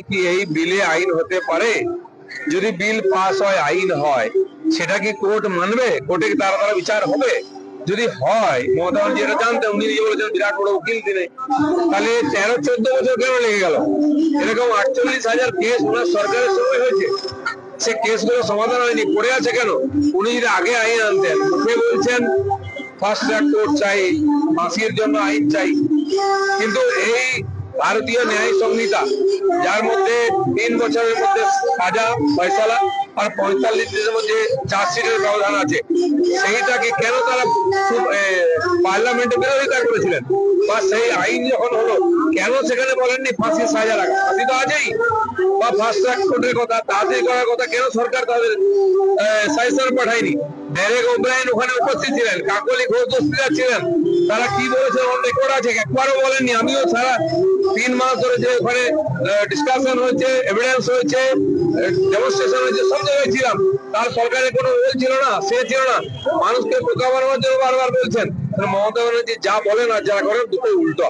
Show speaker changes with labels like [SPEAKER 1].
[SPEAKER 1] কি এই বিলে আইন হতে পারে? যদি বিল পাস হয়, আইন হয়, সেটা কি কোর্ট মানবে? কোর্টে কি তারা বিচার হবে? যদি হয়, মমতা ব্যানার্জি এটা জানতেন, উনি নিজে বলেছেন বিরাট বড় উকিল তিনি, তাহলে 13-14 বছর কেন লেগে গেল? এরকম 48,000 কেস ওনার সরকারের সময় হয়েছে, সে কেসগুলো সমাধান হয়নি, পড়ে আছে কেন? উনি যদি আগে আইন আনতেন। মুখে বলছেন ফাস্ট ট্র্যাক কোর্ট চাই, ফাঁসির জন্য আইন চাই, কিন্তু এই ভারতীয় ন্যায় সংহিতা, যার মধ্যে 3 বছরের মধ্যে সাজা ফয়সালা আর 45 দিনের মধ্যে চার্জশিটের ব্যবধান আছে, সেইটাকে কেন তারা পার্লামেন্টে বিরোধিতা করেছিলেন? বা সেই আইন যখন হলো, কেন সেখানে বলেননি ফাঁসির সাজা রাখা? ফাঁসি তো আছেই, বা ফাস্ট ট্র্যাক কোর্টের কথা, তাড়াতাড়ি করার কথা, কেন সরকার তাদের সাজেশন পাঠায়নি? ডেরেক ওব্রায়েন ওখানে উপস্থিত ছিলেন, কাকলি ঘোষ দস্তিদার ছিলেন, তারা কি বলেছে অন রেকর্ড আছে, একবারও বলেননি। আমিও সারা 3 মাস ধরে যে ওখানে ডিসকাশন হয়েছে, এভিডেন্স হয়েছে, ডেমনস্ট্রেশন হয়েছে, সব জায়গায় ছিলাম, তার সরকারের কোনো রোল ছিল না, সে ছিল না। মানুষকে বোকা বানানোর জন্য বারবার বলছেন। মমতা ব্যানার্জি যা বলেন আর যা করেন দুটোই উল্টো।